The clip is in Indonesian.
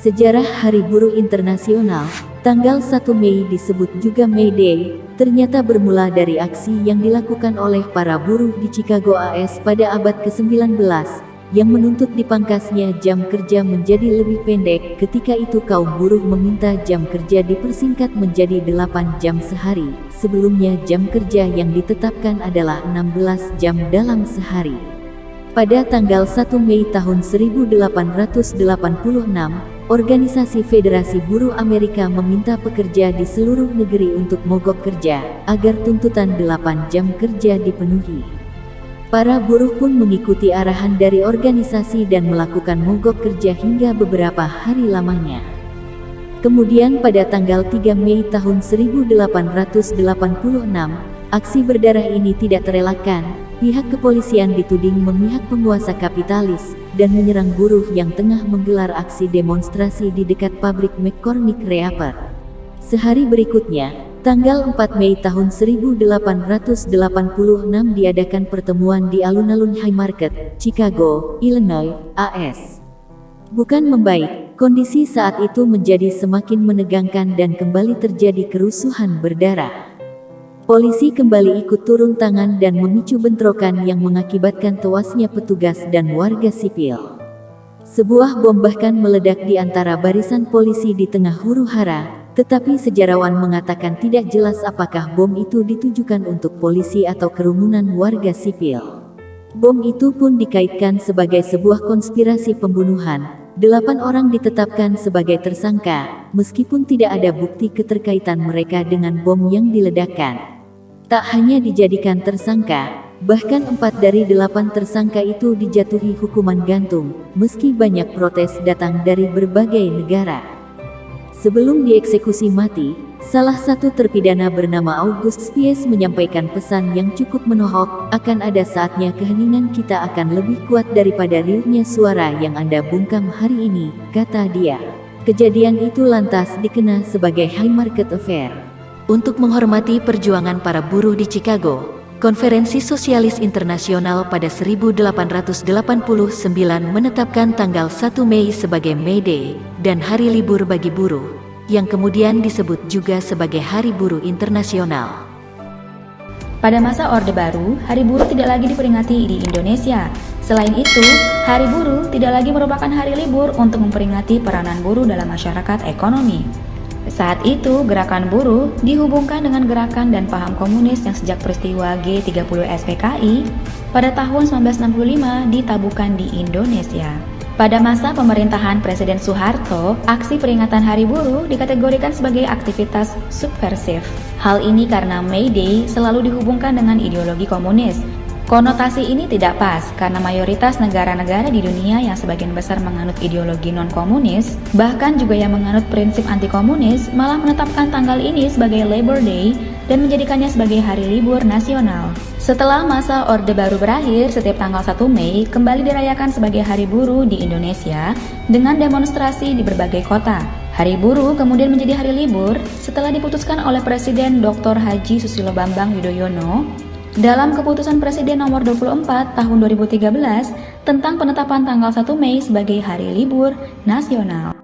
Sejarah Hari Buruh Internasional, tanggal 1 Mei disebut juga May Day, ternyata bermula dari aksi yang dilakukan oleh para buruh di Chicago AS pada abad ke-19, yang menuntut dipangkasnya jam kerja menjadi lebih pendek. Ketika itu kaum buruh meminta jam kerja dipersingkat menjadi 8 jam sehari. Sebelumnya jam kerja yang ditetapkan adalah 16 jam dalam sehari. Pada tanggal 1 Mei tahun 1886, Organisasi Federasi Buruh Amerika meminta pekerja di seluruh negeri untuk mogok kerja, agar tuntutan 8 jam kerja dipenuhi. Para buruh pun mengikuti arahan dari organisasi dan melakukan mogok kerja hingga beberapa hari lamanya. Kemudian pada tanggal 3 Mei tahun 1886, aksi berdarah ini tidak terelakkan. Pihak kepolisian dituding memihak penguasa kapitalis, dan menyerang buruh yang tengah menggelar aksi demonstrasi di dekat pabrik McCormick Reaper. Sehari berikutnya, tanggal 4 Mei tahun 1886 diadakan pertemuan di alun-alun Haymarket, Chicago, Illinois, AS. Bukan membaik, kondisi saat itu menjadi semakin menegangkan dan kembali terjadi kerusuhan berdarah. Polisi kembali ikut turun tangan dan memicu bentrokan yang mengakibatkan tewasnya petugas dan warga sipil. Sebuah bom bahkan meledak di antara barisan polisi di tengah huru-hara, tetapi sejarawan mengatakan tidak jelas apakah bom itu ditujukan untuk polisi atau kerumunan warga sipil. Bom itu pun dikaitkan sebagai sebuah konspirasi pembunuhan. 8 orang ditetapkan sebagai tersangka, meskipun tidak ada bukti keterkaitan mereka dengan bom yang diledakkan. Tak hanya dijadikan tersangka, bahkan 4 dari 8 tersangka itu dijatuhi hukuman gantung, meski banyak protes datang dari berbagai negara. Sebelum dieksekusi mati, salah satu terpidana bernama August Spies menyampaikan pesan yang cukup menohok, akan ada saatnya keheningan kita akan lebih kuat daripada riuhnya suara yang Anda bungkam hari ini, kata dia. Kejadian itu lantas dikenal sebagai Haymarket Affair. Untuk menghormati perjuangan para buruh di Chicago, Konferensi Sosialis Internasional pada 1889 menetapkan tanggal 1 Mei sebagai May Day dan hari libur bagi buruh, yang kemudian disebut juga sebagai Hari Buruh Internasional. Pada masa Orde Baru, Hari Buruh tidak lagi diperingati di Indonesia. Selain itu, Hari Buruh tidak lagi merupakan hari libur untuk memperingati peranan buruh dalam masyarakat ekonomi. Saat itu, gerakan buruh dihubungkan dengan gerakan dan paham komunis yang sejak peristiwa G30 SPKI pada tahun 1965 ditabuhkan di Indonesia. Pada masa pemerintahan Presiden Soeharto, aksi peringatan Hari Buruh dikategorikan sebagai aktivitas subversif. Hal ini karena May Day selalu dihubungkan dengan ideologi komunis. Konotasi ini tidak pas karena mayoritas negara-negara di dunia yang sebagian besar menganut ideologi non-komunis, bahkan juga yang menganut prinsip anti-komunis, malah menetapkan tanggal ini sebagai Labor Day dan menjadikannya sebagai hari libur nasional. Setelah masa Orde Baru berakhir, setiap tanggal 1 Mei kembali dirayakan sebagai Hari Buruh di Indonesia dengan demonstrasi di berbagai kota. Hari Buruh kemudian menjadi hari libur setelah diputuskan oleh Presiden Dr. Haji Susilo Bambang Yudhoyono dalam Keputusan Presiden Nomor 24 Tahun 2013 tentang penetapan tanggal 1 Mei sebagai Hari Libur Nasional.